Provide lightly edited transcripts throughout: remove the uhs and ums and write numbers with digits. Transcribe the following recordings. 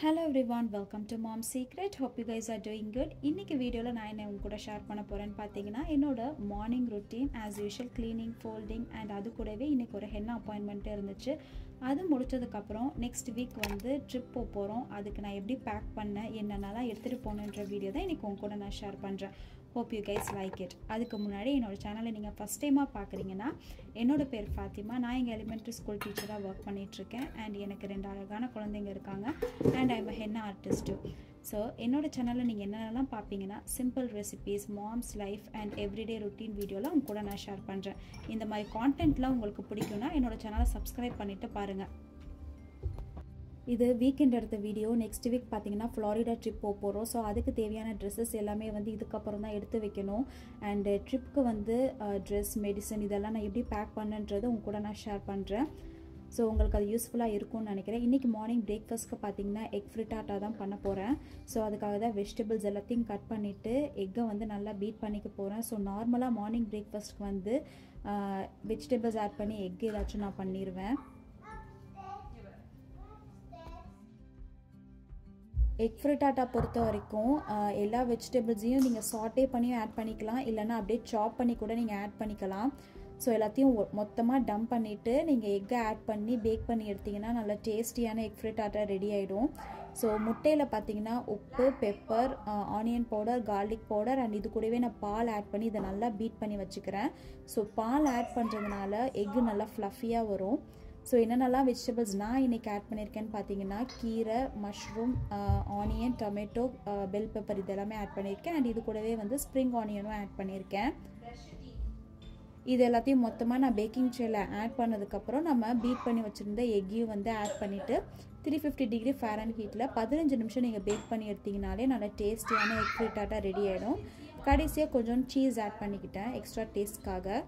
Hello everyone, welcome to Mom's Secret. Hope you guys are doing good. இன்னைக்கு வீடியோல நான் என்ன உங்க கூட ஷேர் பண்ண போறேன்னு பாத்தீங்கன்னா என்னோட morning routine as usual cleaning, folding and அது கூடவே இன்னைக்கு ஒரு ஹென்னா அப்பாயின்ட்மென்ட் இருந்துச்சு. அது முடிச்சதுக்கு அப்புறம் நெக்ஸ்ட் வீக் வந்து ட்ரிப் போறோம். அதுக்கு நான் எப்படி பேக் பண்ணேன், என்னென்னலாம் எடுத்துட்டு போணும்ன்ற வீடியோ தான் இன்னைக்கு உங்க கூட நான் ஷேர் பண்றேன். Hope you guys like it. அதுக்கு முன்னாடி என்னோட சேனலை நீங்கள் ஃபஸ்ட் டைமாக பார்க்குறீங்கன்னா என்னோட பேர் ஃபாத்திமா. நான் இங்கே எலிமெண்ட்ரி ஸ்கூல் டீச்சராக ஒர்க் பண்ணிகிட்ருக்கேன் அண்ட் எனக்கு 2 அழகான குழந்தைங்க இருக்காங்க and I'm henna artist. So என்னோட சேனலில் நீங்கள் என்னென்னலாம் பார்ப்பீங்கன்னா simple recipes, moms life and everyday routine வீடியோலாம் உங்க கூட நான் ஷேர் பண்ணுறேன். இந்த மாதிரி கான்டென்ட்லாம் உங்களுக்கு பிடிக்கும்னா என்னோட சேனலை சப்ஸ்கிரைப் பண்ணிவிட்டு பாருங்கள். இது வீக்கெண்ட் எடுத்த வீடியோ. நெக்ஸ்ட் வீக் பார்த்தீங்கன்னா ஃப்ளாரிடா ட்ரிப் போகிறோம். ஸோ அதுக்கு தேவையான ட்ரெஸ்ஸஸ் எல்லாமே வந்து இதுக்கப்புறம் தான் எடுத்து வைக்கணும். அண்டு ட்ரிப்புக்கு வந்து ட்ரெஸ், மெடிசன் இதெல்லாம் நான் எப்படி பேக் பண்ணுன்றது உங்க கூட நான் ஷேர் பண்ணுறேன். ஸோ உங்களுக்கு அது யூஸ்ஃபுல்லாக இருக்கும்னு நினைக்கிறேன். இன்றைக்கி மார்னிங் பிரேக்ஃபாஸ்ட்க்கு பார்த்தீங்கன்னா எக் ஃப்ரிட்டாட்டா தான் பண்ண போகிறேன். ஸோ அதுக்காக தான் வெஜிடபிள்ஸ் எல்லாத்தையும் கட் பண்ணிவிட்டு எக்கை வந்து நல்லா பீட் பண்ணிக்க போகிறேன். ஸோ நார்மலாக மார்னிங் பிரேக்ஃபாஸ்ட்க்கு வந்து வெஜிடபிள்ஸ் ஆட் பண்ணி எக் ஏதாச்சும் நான் பண்ணிடுவேன். எக் ஃப்ரிட்டாட்டா பொறுத்த வரைக்கும் எல்லா வெஜிடபிள்ஸையும் நீங்கள் சாட்டே பண்ணியும் ஆட் பண்ணிக்கலாம், இல்லைனா அப்படியே சாப் பண்ணி கூட நீங்கள் ஆட் பண்ணிக்கலாம். ஸோ எல்லாத்தையும் மொத்தமாக டம்ப் பண்ணிவிட்டு நீங்கள் எக்கை ஆட் பண்ணி பேக் பண்ணி எடுத்திங்கன்னா நல்லா டேஸ்டியான எக் ஃப்ரிட்டாட்டா ரெடி ஆகிடும். ஸோ முட்டையில் பார்த்தீங்கன்னா உப்பு, pepper, onion powder, garlic powder and இது கூடவே நான் பால் ஆட் பண்ணி இதை நல்லா பீட் பண்ணி வச்சுக்கிறேன். ஸோ பால் ஆட் பண்ணுறதுனால எக்கு நல்லா ஃப்ளஃபியாக வரும். ஸோ என்னென்னலாம் வெஜிடபிள்ஸ் நான் இன்றைக்கி ஆட் பண்ணியிருக்கேன்னு பார்த்தீங்கன்னா கீரை, mushroom, onion, tomato, bell pepper இது எல்லாமே ஆட் பண்ணியிருக்கேன் அண்ட் இது கூடவே வந்து ஸ்ப்ரிங் ஆனியனும் ஆட் பண்ணியிருக்கேன். இது எல்லாத்தையும் மொத்தமாக நான் பேக்கிங் ட்ரேயில் ஆட் பண்ணதுக்கப்புறம் நம்ம பீட் பண்ணி வச்சுருந்த எக்கையும் வந்து ஆட் பண்ணிவிட்டு 350 டிகிரி ஃபாரன்ஹீட்டில் 15 நிமிஷம் நீங்கள் பேக் பண்ணி எடுத்திங்கனாலே நல்லா டேஸ்டியான எக் ஃப்ரிட்டாட்டா ரெடி ஆகிடும். கடைசியாக கொஞ்சம் சீஸ் ஆட் பண்ணிக்கிட்டேன் எக்ஸ்ட்ரா டேஸ்ட்காக.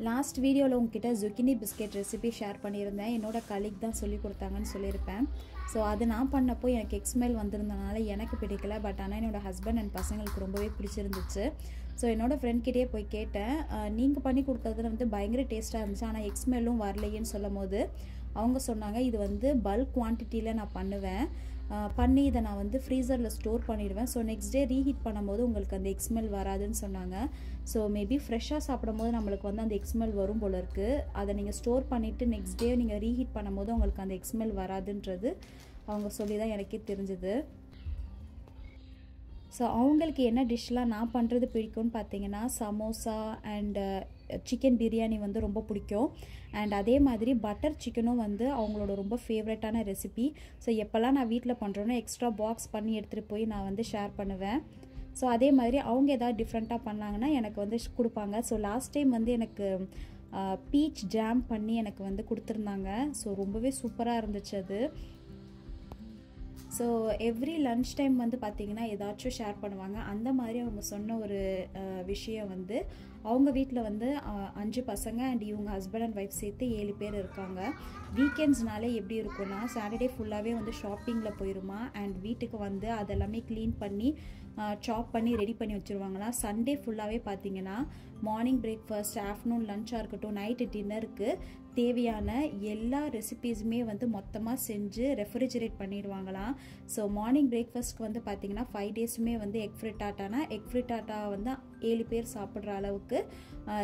லாஸ்ட் வீடியோவில் உங்ககிட்ட ஜுக்கினி பிஸ்கெட் ரெசிபி ஷேர் பண்ணியிருந்தேன். என்னோட கலீக் தான் சொல்லி கொடுத்தாங்கன்னு சொல்லியிருப்பேன். ஸோ அது நான் பண்ணப்போ எனக்கு எக் ஸ்மெல் வந்திருந்தனால எனக்கு பிடிக்கல. பட் ஆனால் என்னோடய ஹஸ்பண்ட் அண்ட் பசங்களுக்கு ரொம்பவே பிடிச்சிருந்துச்சு. ஸோ என்னோடய ஃப்ரெண்ட்கிட்டே போய் கேட்டேன், நீங்கள் பண்ணி கொடுத்ததுல வந்து பயங்கர டேஸ்ட்டாக இருந்துச்சு, ஆனால் எக் ஸ்மெல்லும் வரலையேன்னு சொல்லும் போது அவங்க சொன்னாங்க இது வந்து பல்க் குவான்டிட்டியில் நான் பண்ணுவேன், பண்ணி இதை நான் வந்து ஃப்ரீசரில் ஸ்டோர் பண்ணிடுவேன். ஸோ நெக்ஸ்ட் டே ரீஹீட் பண்ணும்போது உங்களுக்கு அந்த எக் ஸ்மெல் வராதுன்னு சொன்னாங்க. ஸோ மேபி ஃப்ரெஷ்ஷாக சாப்பிடும் போது நம்மளுக்கு வந்து அந்த எக் ஸ்மெல் வரும் போல இருக்குது. அதை நீங்கள் ஸ்டோர் பண்ணிவிட்டு நெக்ஸ்ட் டே நீங்கள் ரீஹீட் பண்ணும்போது உங்களுக்கு அந்த எக் ஸ்மெல் வராதுன்றது அவங்க சொல்லி தான் எனக்கே தெரிஞ்சுது. ஸோ அவங்களுக்கு என்ன டிஷ்லாம் நான் பண்ணுறது பிடிக்கும்னு பார்த்தீங்கன்னா சமோசா அண்ட் சிக்கன் பிரியாணி வந்து ரொம்ப பிடிக்கும். அண்ட் அதே மாதிரி பட்டர் சிக்கனும் வந்து அவங்களோட ரொம்ப ஃபேவரட்டான ரெசிபி. ஸோ எப்போல்லாம் நான் வீட்டில் பண்ணுறேனோ எக்ஸ்ட்ரா பாக்ஸ் பண்ணி எடுத்துகிட்டு போய் நான் வந்து ஷேர் பண்ணுவேன். ஸோ அதே மாதிரி அவங்க எதாவது டிஃப்ரெண்ட்டாக பண்ணாங்கன்னா எனக்கு வந்து கொடுப்பாங்க. ஸோ லாஸ்ட் டைம் வந்து எனக்கு பீச் ஜாம் பண்ணி எனக்கு வந்து கொடுத்துருந்தாங்க. ஸோ ரொம்பவே சூப்பராக இருந்துச்சு அது. ஸோ எவ்ரி லன்ச் டைம் வந்து பார்த்திங்கன்னா ஏதாச்சும் ஷேர் பண்ணுவாங்க. அந்த மாதிரி அவங்க சொன்ன ஒரு விஷயம் வந்து அவங்க வீட்டில் வந்து 5 பசங்க அண்ட் இவங்க ஹஸ்பண்ட் அண்ட் ஒய்ஃப் சேர்த்து 7 பேர் இருக்காங்க. வீக்கெண்ட்ஸ்னாலே எப்படி இருக்குன்னா சாட்டர்டே ஃபுல்லாகவே வந்து ஷாப்பிங்கில் போயிடுமா அண்ட் வீட்டுக்கு வந்து அதெல்லாமே க்ளீன் பண்ணி சாப் பண்ணி ரெடி பண்ணி வச்சுருவாங்களாம். சண்டே ஃபுல்லாகவே பார்த்திங்கன்னா மார்னிங் பிரேக்ஃபாஸ்ட், ஆஃப்டர்நூன் லன்ச்சாக இருக்கட்டும், நைட்டு டின்னருக்கு தேவையான எல்லா ரெசிபீஸுமே வந்து மொத்தமாக செஞ்சு ரெஃப்ரிஜரேட் பண்ணிடுவாங்களாம். ஸோ மார்னிங் பிரேக்ஃபாஸ்ட்க்கு வந்து பார்த்திங்கன்னா 5 டேஸுமே வந்து எக் ஃப்ரிட்டாட்டா வந்து 7 பேர் சாப்பிட்ற அளவுக்கு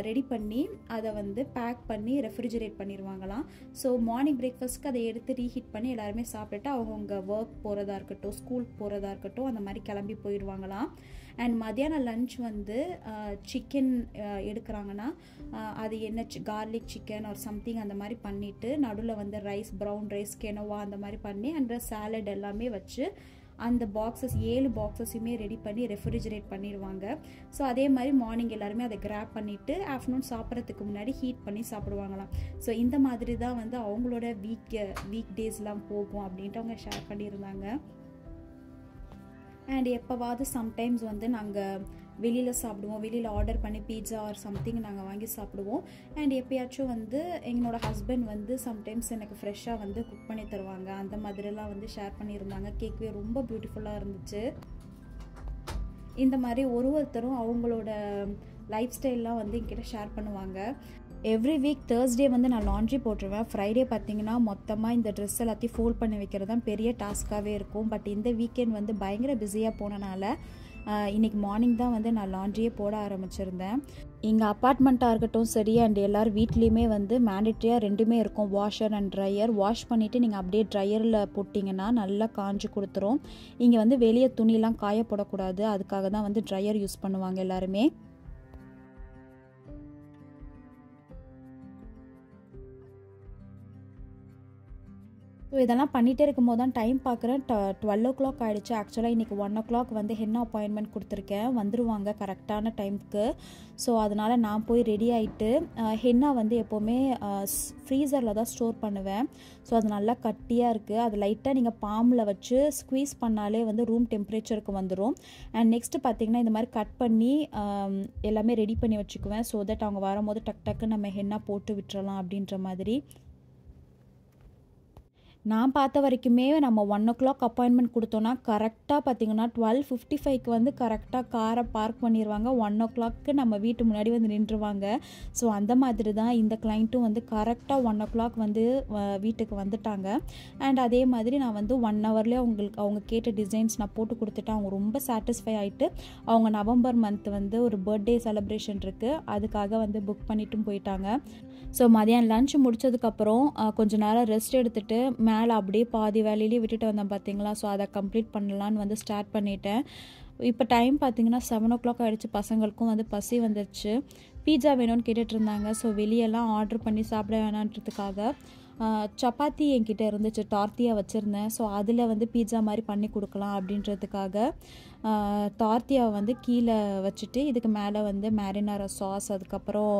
ரெடி பண்ணி அதை வந்து பேக் பண்ணி ரெஃப்ரிஜரேட் பண்ணிடுவாங்களாம். ஸோ மார்னிங் பிரேக்ஃபாஸ்ட்க்கு அதை எடுத்து ரீஹீட் பண்ணி எல்லாருமே சாப்பிட்டுட்டு அவங்கவுங்க ஒர்க் போகிறதா இருக்கட்டும், ஸ்கூல் போகிறதா இருக்கட்டும் அந்த மாதிரி கிளம்பி போயிடுவாங்களாம். அண்ட் மத்தியானம் லன்ச் வந்து சிக்கன் எடுக்கிறாங்கன்னா அது என்ன கார்லிக் சிக்கன் ஒரு சம்திங் அந்த மாதிரி பண்ணிவிட்டு நடுவில் வந்து ரைஸ், ப்ரௌன் ரைஸ், கெனோவா அந்த மாதிரி பண்ணி அண்ட் சாலட் எல்லாமே வச்சு அந்த பாக்ஸஸ் 7 பாக்ஸஸுமே ரெடி பண்ணி ரெஃப்ரிஜரேட் பண்ணிடுவாங்க. ஸோ அதே மாதிரி மார்னிங் எல்லாருமே அதை கிராப் பண்ணிவிட்டு ஆஃப்டர்நூன் சாப்பிட்றதுக்கு முன்னாடி ஹீட் பண்ணி சாப்பிடுவாங்களாம். ஸோ இந்த மாதிரி தான் வந்து அவங்களோட வீக் டேஸ்லாம் போகும் அப்படின்ட்டு அவங்க ஷேர் பண்ணியிருந்தாங்க. அண்ட் எப்போவாவது சம்டைம்ஸ் வந்து நாங்கள் வெளியில் சாப்பிடுவோம், வெளியில் ஆர்டர் பண்ணி பீட்சா ஆர் சம்திங் நாங்கள் வாங்கி சாப்பிடுவோம். அண்ட் எப்பயாச்சும் வந்து என்னோடய ஹஸ்பண்ட் வந்து சம்டைம்ஸ் எனக்கு ஃப்ரெஷ்ஷாக வந்து குக் பண்ணி தருவாங்க. அந்த மாதிரிலாம் வந்து ஷேர் பண்ணியிருந்தாங்க. கேட்கவே ரொம்ப பியூட்டிஃபுல்லாக இருந்துச்சு. இந்த மாதிரி ஒருத்தரும் அவங்களோட லைஃப் ஸ்டைல்லாம் வந்து என்கிட்ட ஷேர் பண்ணுவாங்க. எவ்ரி வீக் தேர்ஸ்டே வந்து நான் லாண்ட்ரி போட்டுருவேன். ஃப்ரைடே பார்த்திங்கன்னா மொத்தமாக இந்த ட்ரெஸ் எல்லாத்தையும் ஃபோல்ட் பண்ணி வைக்கிறது தான் பெரிய டாஸ்க்காகவே இருக்கும். பட் இந்த வீக்கெண்ட் வந்து பயங்கர பிஸியாக போனனால இன்றைக்கி மார்னிங் தான் வந்து நான் லாண்ட்ரியே போட ஆரம்பிச்சிருந்தேன். எங்கள் அப்பார்ட்மெண்ட்டாக இருக்கட்டும் சரி அண்ட் எல்லோரும் வீட்லேயுமே வந்து மேண்டட்ரியாக ரெண்டுமே இருக்கும், வாஷர் அண்ட் ட்ரையர். வாஷ் பண்ணிவிட்டு நீங்கள் அப்படியே ட்ரையரில் போட்டிங்கன்னா நல்லா காஞ்சி கொடுத்துரும். இங்கே வந்து வெளியே துணிலாம் காய போடக்கூடாது, அதுக்காக தான் வந்து ட்ரையர் யூஸ் பண்ணுவாங்க எல்லாருமே. ஸோ இதெல்லாம் பண்ணிகிட்டே இருக்கும்போது தான் டைம் பார்க்குறேன், 12 o'clock ஆகிடுச்சு. ஆக்சுவலாக இன்றைக்கி 1 o'clock வந்து ஹென்னா அப்பாயின்மெண்ட் கொடுத்துருக்கேன், வந்துடுவாங்க கரெக்டான டைமுக்கு. ஸோ அதனால் நான் போய் ரெடி ஆகிட்டு, ஹென்னா வந்து எப்போவுமே ஃப்ரீசரில் தான் ஸ்டோர் பண்ணுவேன். ஸோ அது நல்லா கட்டியாக இருக்குது, அது லைட்டாக நீங்கள் பாம்பில் வச்சு ஸ்க்வீஸ் பண்ணாலே வந்து ரூம் டெம்பரேச்சருக்கு வந்துடும். அண்ட் நெக்ஸ்ட்டு பார்த்திங்கன்னா இந்த மாதிரி கட் பண்ணி எல்லாமே ரெடி பண்ணி வச்சுக்குவேன். ஸோ தட் அவங்க வரும்போது டக்கு நம்ம ஹென்னா போட்டு விட்டுறலாம் அப்படின்ற மாதிரி. நான் பார்த்த வரைக்குமே நம்ம 1 o'clock அப்பாயின்மெண்ட் கொடுத்தோன்னா கரெக்டாக பார்த்திங்கன்னா 12:55 வந்து கரெக்டாக காரை பார்க் பண்ணிடுவாங்க. 1 o'clock நம்ம வீட்டு முன்னாடி வந்து நின்றுவாங்க. ஸோ அந்த மாதிரி தான் இந்த கிளைண்ட்டும் வந்து கரெக்டாக 1 o'clock வந்து வீட்டுக்கு வந்துட்டாங்க. அண்ட் அதே மாதிரி நான் வந்து 1 hourலேயே அவங்க கேட்ட டிசைன்ஸ் நான் போட்டு கொடுத்துட்டேன். அவங்க ரொம்ப சாட்டிஸ்ஃபை ஆகிட்டு அவங்க நவம்பர் மந்த் வந்து ஒரு பர்த்டே செலிப்ரேஷன் இருக்குது, அதுக்காக வந்து புக் பண்ணிட்டும் போயிட்டாங்க. ஸோ மதியானம் லன்ச் முடித்ததுக்கப்புறம் கொஞ்சம் நேரம் ரெஸ்ட் எடுத்துகிட்டு மேலே அப்படியே பாதி வேலையிலேயே விட்டுட்டு வந்தேன் பார்த்திங்களா. ஸோ அதை கம்ப்ளீட் பண்ணலான்னு வந்து ஸ்டார்ட் பண்ணிட்டேன். இப்போ டைம் பார்த்திங்கன்னா 7 o'clock ஆகிடுச்சு. பசங்களுக்கும் வந்து பசி வந்துடுச்சு, பீட்சா வேணும்னு கேட்டுட்டு இருந்தாங்க. ஸோ வெளியெல்லாம் ஆர்டர் பண்ணி சாப்பிட வேணான்றதுக்காக சப்பாத்தி என்கிட்ட இருந்துச்சு, டார்த்தியா வச்சுருந்தேன். ஸோ அதில் வந்து பீட்சா மாதிரி பண்ணி கொடுக்கலாம் அப்படின்றதுக்காக டார்த்தியாவை வந்து கீழே வச்சுட்டு இதுக்கு மேலே வந்து மேரினாரா சாஸ், அதுக்கப்புறம்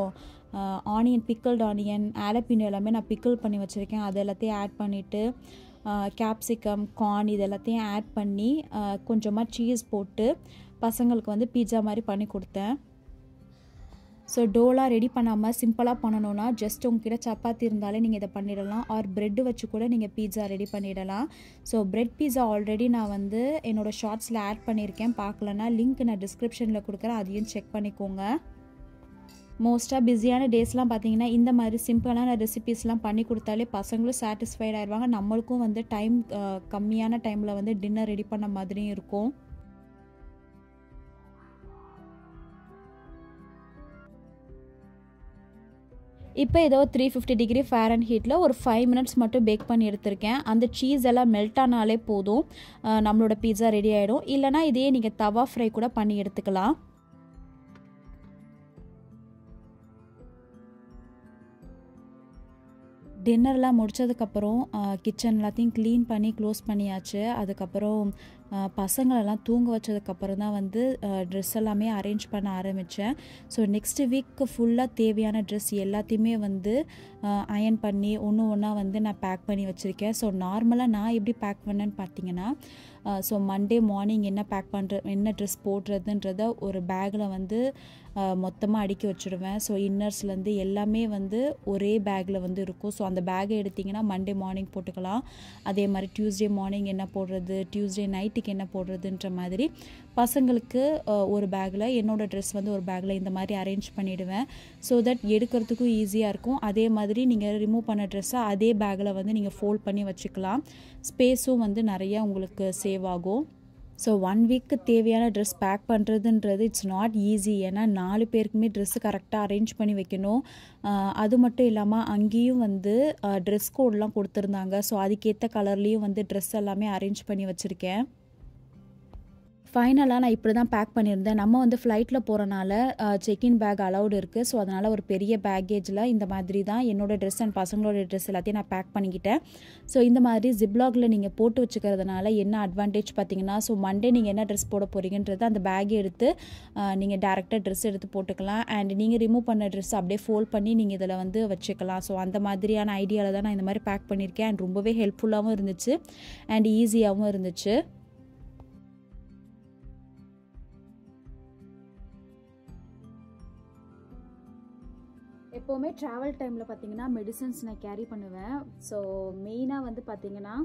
ஆனியன், பிக்கிள்டு ஆனியன், ஆலப்பினோ எல்லாமே நான் பிக்கிள் பண்ணி வச்சுருக்கேன், அது எல்லாத்தையும் ஆட் பண்ணிவிட்டு கேப்சிகம், கார்ன் இது எல்லாத்தையும் ஆட் பண்ணி கொஞ்சமாக சீஸ் போட்டு பசங்களுக்கு வந்து பீட்சா மாதிரி பண்ணி கொடுத்தேன். ஸோ டோலாம் ரெடி பண்ணாமல் சிம்பிளாக பண்ணணுன்னா ஜஸ்ட் உங்ககிட்ட சப்பாத்தி இருந்தாலே நீங்கள் இதை பண்ணிடலாம். ஆர் ப்ரெட்டு வச்சு கூட நீங்கள் பீட்சா ரெடி பண்ணிடலாம். ஸோ ப்ரெட் பீட்சா ஆல்ரெடி நான் வந்து என்னோடய ஷார்ட்ஸில் ஆட் பண்ணியிருக்கேன், பார்க்கலன்னா லிங்க் நான் டிஸ்கிரிப்ஷனில் கொடுக்குறேன், அதையும் செக் பண்ணிக்கோங்க. மோஸ்ட்டாக பிஸியான டேஸ்லாம் பார்த்திங்கன்னா இந்த மாதிரி சிம்பிளான ரெசிபீஸ்லாம் பண்ணி கொடுத்தாலே பசங்களும் சாட்டிஸ்ஃபைட் ஆகிடுவாங்க, நம்மளுக்கும் வந்து டைம் கம்மியான டைமில் வந்து டின்னர் ரெடி பண்ண மாதிரியும் இருக்கும். இப்போ ஏதோ 350 degree Fahrenheitல ஒரு 5 minutes மட்டும் பேக் பண்ணி எடுத்திருக்கேன். அந்த சீஸ் எல்லாம் மெல்ட் ஆனாலே போதும், நம்மளோட பீட்சா ரெடி ஆகிடும். இல்லைனா இதே நீங்கள் தவா ஃப்ரை கூட பண்ணி எடுத்துக்கலாம். டின்னர்லாம் முடித்ததுக்கப்புறம் கிச்சன் எல்லாத்தையும் க்ளீன் பண்ணி க்ளோஸ் பண்ணியாச்சு. அதுக்கப்புறம் பசங்களெல்லாம் தூங்க வச்சதுக்கப்புறம் தான் வந்து ட்ரெஸ் எல்லாமே அரேஞ்ச் பண்ண ஆரம்பித்தேன். ஸோ நெக்ஸ்ட் வீக்கு ஃபுல்லாக தேவையான ட்ரெஸ் எல்லாத்தையுமே வந்து அயர்ன் பண்ணி ஒன்று ஒன்றா வந்து நான் பேக் பண்ணி வச்சுருக்கேன். ஸோ நார்மலாக நான் எப்படி பேக் பண்ணேன்னு பார்த்தீங்கன்னா, ஸோ மண்டே மார்னிங் என்ன ட்ரெஸ் போடுறதுன்றத ஒரு பேக்கில் வந்து மொத்தமாக அடுக்கி வச்சுடுவேன். ஸோ இன்னர்ஸ்லேருந்து எல்லாமே வந்து ஒரே பேக்கில் வந்து இருக்கும். ஸோ அந்த பேக்கை எடுத்திங்கன்னா மண்டே மார்னிங் போட்டுக்கலாம். அதே மாதிரி டியூஸ்டே மார்னிங் என்ன போடுறது, டியூஸ்டே நைட்டுக்கு என்ன போடுறதுன்ற மாதிரி பசங்களுக்கு ஒரு பேக்கில், என்னோடய ட்ரெஸ் வந்து ஒரு பேக்கில் இந்த மாதிரி அரேஞ்ச் பண்ணிவிடுவேன். ஸோ தட் எடுக்கிறதுக்கும் ஈஸியாக இருக்கும். அதே மாதிரி நீங்கள் ரிமூவ் பண்ண ட்ரெஸ்ஸை அதே பேக்கில் வந்து நீங்கள் ஃபோல்ட் பண்ணி வச்சுக்கலாம். ஸ்பேஸும் வந்து நிறையா உங்களுக்கு சேவ் ஆகும். ஸோ 1 வீக்கு தேவையான ட்ரெஸ் பேக் பண்ணுறதுன்றது இட்ஸ் நாட் ஈஸி. ஏன்னா 4 பேருக்குமே ட்ரெஸ்ஸு கரெக்டாக அரேஞ்ச் பண்ணி வைக்கணும். அது மட்டும் இல்லாமல் அங்கேயும் வந்து ட்ரெஸ் கோடெலாம் கொடுத்துருந்தாங்க. ஸோ அதுக்கேற்ற கலர்லேயும் வந்து ட்ரெஸ் எல்லாமே அரேஞ்ச் பண்ணி வச்சுருக்கேன். ஃபைனலாக நான் இப்படி தான் பேக் பண்ணியிருந்தேன். நம்ம வந்து ஃப்ளைட்டில் போகிறனால செக்இன் பேக் அலவுட் இருக்குது. ஸோ அதனால் ஒரு பெரிய பேக்கேஜில் இந்த மாதிரி தான் என்னோடய ட்ரெஸ் அண்ட் பசங்களோட ட்ரெஸ் எல்லாத்தையும் நான் பேக் பண்ணிக்கிட்டேன். ஸோ இந்த மாதிரி ஜிப்லாகில் நீங்கள் போட்டு வச்சுக்கிறதுனால என்ன அட்வான்டேஜ் பார்த்தீங்கன்னா, ஸோ மண்டே நீங்கள் என்ன ட்ரெஸ் போட போகிறீங்கன்றது அந்த பேக்கை எடுத்து நீங்கள் டேரெக்டாக ட்ரெஸ் எடுத்து போட்டுக்கலாம். அண்ட் நீங்கள் ரிமூவ் பண்ண ட்ரெஸ் அப்படியே ஃபோல்ட் பண்ணி நீங்கள் இதில் வந்து வச்சுக்கலாம். ஸோ அந்த மாதிரியான ஐடியாவில் தான் நான் இந்த மாதிரி பேக் பண்ணியிருக்கேன். அண்ட் ரொம்பவே ஹெல்ப்ஃபுல்லாகவும் இருந்துச்சு அண்ட் ஈஸியாகவும் இருந்துச்சு. எப்போவுமே ட்ராவல் டைமில் பார்த்திங்கன்னா மெடிசன்ஸ் நான் கேரி பண்ணுவேன். ஸோ மெயினாக வந்து பார்த்திங்கன்னா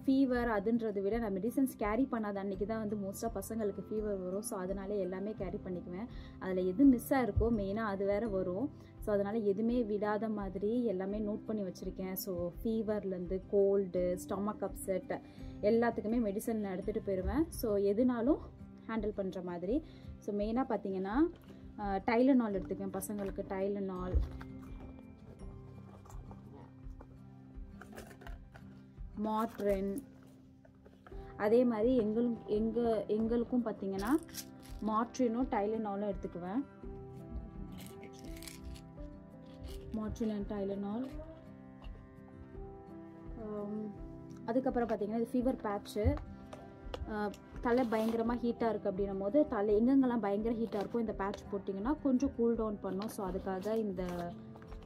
ஃபீவர் அதுன்றதை விட நான் மெடிசன்ஸ் கேரி பண்ணாத அன்றைக்கி தான் வந்து மோஸ்ட்டாக பசங்களுக்கு ஃபீவர் வரும். ஸோ அதனாலே எல்லாமே கேரி பண்ணிக்குவேன். அதில் எது மிஸ் ஆகிருக்கோ மெயினாக அது வேறு வரும். ஸோ அதனால் எதுவுமே விடாத மாதிரி எல்லாமே நோட் பண்ணி வச்சுருக்கேன். ஸோ ஃபீவர்லேருந்து கோல்டு, ஸ்டொமக் அப்செட் எல்லாத்துக்குமே மெடிசன் நான் எடுத்துகிட்டு போயிடுவேன். ஸோ எதுனாலும் ஹேண்டில் பண்ணுற மாதிரி. ஸோ மெயினாக பார்த்தீங்கன்னா டைலனால் எடுத்துக்குவேன் பசங்களுக்கு. டைலனால், மாட்ரின், அதே மாதிரி எங்களுக்கும் பார்த்தீங்கன்னா மாட்ரினும் டைலனாலும் எடுத்துக்குவேன். மாட்ரின் அண்ட் டைலனால். அதுக்கப்புறம் பார்த்தீங்கன்னா இது ஃபீவர் பேட்ச்சு. தலை பயங்கரமாக ஹீட்டாக இருக்குது அப்படின்னும் போது தலை எங்கெங்கெல்லாம் பயங்கர ஹீட்டாக இருக்கும் இந்த பேட்ச் போட்டிங்கன்னா கொஞ்சம் கூல் டவுன் பண்ணும். ஸோ அதுக்காக இந்த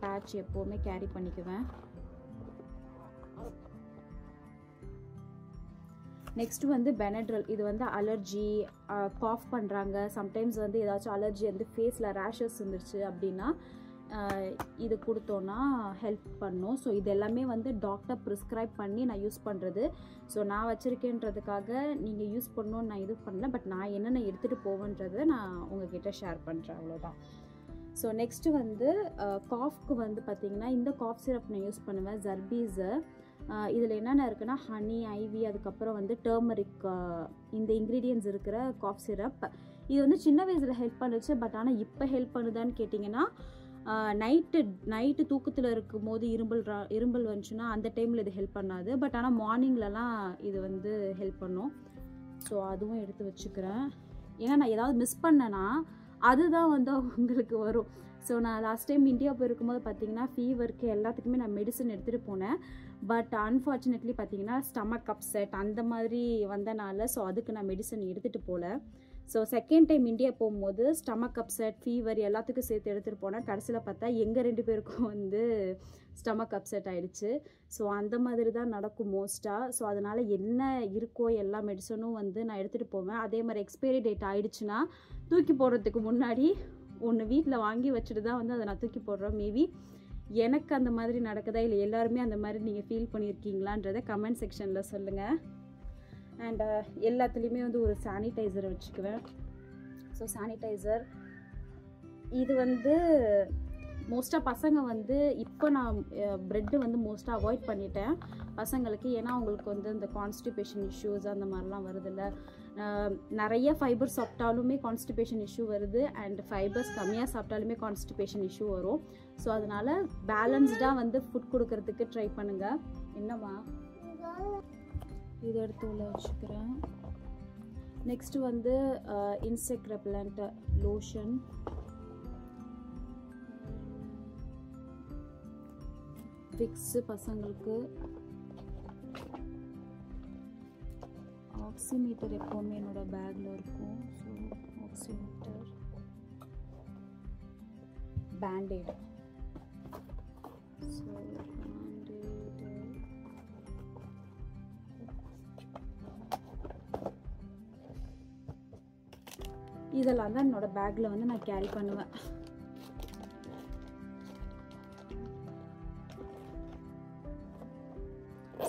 பேட்ச் எப்போவுமே கேரி பண்ணிக்குவேன். நெக்ஸ்ட்டு வந்து பெனட்ரல். இது வந்து அலர்ஜி, காஃப் பண்ணுறாங்க, சம்டைம்ஸ் வந்து ஏதாச்சும் அலர்ஜி வந்து ஃபேஸில் ரேஷஸ் இருந்துருச்சு அப்படின்னா இது கொடுத்தோன்னா ஹெல்ப் பண்ணும். ஸோ இது எல்லாமே வந்து டாக்டர் ப்ரிஸ்கிரைப் பண்ணி நான் யூஸ் பண்ணுறது. ஸோ நான் வச்சுருக்கேன்றதுக்காக நீங்கள் யூஸ் பண்ணணுன்னு நான் இது பண்ணல. பட் நான் என்னென்ன எடுத்துகிட்டு போவேன்றதை நான் உங்ககிட்ட ஷேர் பண்ணுறேன், அவ்வளோதான். ஸோ நெக்ஸ்ட்டு வந்து காஃப்க்கு வந்து பார்த்திங்கன்னா இந்த காஃப் சிரப் நான் யூஸ் பண்ணுவேன், ஜர்பீஸு. இதில் என்னென்ன இருக்குன்னா ஹனி, ஐவி, அதுக்கப்புறம் வந்து டர்மரிக், இந்த இன்க்ரீடியன்ட்ஸ் இருக்கிற காஃப் சிரப். இது வந்து சின்ன வயசில் ஹெல்ப் பண்ணுச்சு. பட் ஆனால் இப்போ ஹெல்ப் பண்ணுதான்னு கேட்டிங்கன்னா நைட்டு தூக்கத்தில் இருக்கும் போது இரும்பல் வந்துச்சுன்னா அந்த டைமில் இது ஹெல்ப் பண்ணாது. பட் ஆனால் மார்னிங்லலாம் இது வந்து ஹெல்ப் பண்ணும். ஸோ அதுவும் எடுத்து வச்சுக்கிறேன். ஏன்னா நான் ஏதாவது மிஸ் பண்ணேன்னா அதுதான் வந்து உங்களுக்கு வரும். ஸோ நான் லாஸ்ட் டைம் இந்தியா போயிருக்கும்போது பார்த்தீங்கன்னா ஃபீவருக்கு எல்லாத்துக்குமே நான் மெடிசன் எடுத்துகிட்டு போனேன். பட் அன்ஃபார்ச்சுனேட்லி பார்த்தீங்கன்னா ஸ்டமக் அப்செட் அந்த மாதிரி வந்தனால ஸோ அதுக்கு நான் மெடிசன் எடுத்துகிட்டு போகல. ஸோ செகண்ட் டைம் இந்தியா போகும்போது ஸ்டமக் அப்செட், ஃபீவர் எல்லாத்துக்கும் சேர்த்து எடுத்துகிட்டு போனேன். கடைசியில் பார்த்தா எங்கள் 2 பேருக்கும் வந்து ஸ்டமக் அப்செட் ஆகிடுச்சு. ஸோ அந்த மாதிரி தான் நடக்கும் மோஸ்ட்டாக. ஸோ அதனால் என்ன இருக்கோ எல்லா மெடிசனும் வந்து நான் எடுத்துகிட்டு போவேன். அதே மாதிரி எக்ஸ்பைரி டேட் ஆகிடுச்சுன்னா தூக்கி போடுறதுக்கு முன்னாடி ஒன்று வீட்டில் வாங்கி வச்சுட்டு தான் வந்து அதை நான் தூக்கி போடுறேன். மேபி எனக்கு அந்த மாதிரி நடக்குதா இல்லை எல்லாருமே அந்த மாதிரி நீங்கள் ஃபீல் பண்ணியிருக்கீங்களான்றதை கமெண்ட் செக்ஷனில் சொல்லுங்கள். அண்ட் எல்லாத்துலேயுமே வந்து ஒரு சானிடைசர் வச்சுக்குவேன். ஸோ சானிடைசர் இது வந்து மோஸ்ட்டாக பசங்க வந்து இப்போ நான் ப்ரெட்டு வந்து மோஸ்ட்டாக அவாய்ட் பண்ணிட்டேன் பசங்களுக்கு. ஏன்னா அவங்களுக்கு வந்து இந்த கான்ஸ்டிபேஷன் இஷ்யூஸ் அந்த மாதிரிலாம் வருதில்ல. நிறைய ஃபைபர் சாப்பிட்டாலுமே கான்ஸ்டிபேஷன் இஷ்யூ வருது. அண்ட் ஃபைபர்ஸ் கம்மியாக சாப்பிட்டாலுமே கான்ஸ்டிபேஷன் இஷ்யூ வரும். ஸோ அதனால் பேலன்ஸ்டாக வந்து ஃபுட் கொடுக்கறதுக்கு ட்ரை பண்ணுங்கள். என்னம்மா இது எடுத்து உள்ள வச்சுக்கிறேன். நெக்ஸ்ட்டு வந்து இன்செக்ட் ரெப்பலண்ட் லோஷன், விக்ஸு பசங்களுக்கு, ஆக்சிமீட்டர் எப்போவுமே என்னோட பேக்கில் இருக்கும். So oximeter, பேண்டேட். ஸோ இதெல்லாம் தான் என்னோட பேக்கில் வந்து நான் கேரி பண்ணுவேன்.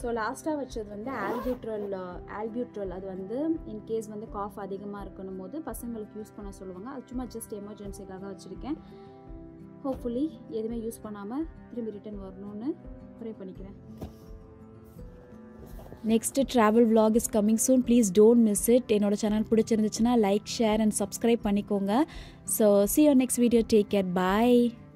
ஸோ லாஸ்ட்டாக வச்சது வந்து ஆல்பியூட்ரல். அது வந்து இன்கேஸ் வந்து காஃப் அதிகமாக இருக்கணும் போது பசங்களுக்கு யூஸ் பண்ண சொல்லுவாங்க. அது சும்மா ஜஸ்ட் எமர்ஜென்சிக்காக வச்சுருக்கேன். ஹோப்ஃபுல்லி எதுவுமே யூஸ் பண்ணாமல் திரும்பி ரிட்டர்ன் வரணும்னு ப்ரே பண்ணிக்கிறேன். Next travel vlog is coming soon. Please don't miss it. என்னோட சேனல் பிடிச்சிருந்துச்சுன்னா லைக், ஷேர் அண்ட் சப்ஸ்கிரைப் பண்ணிக்கோங்க. So see you next video. Take care. Bye.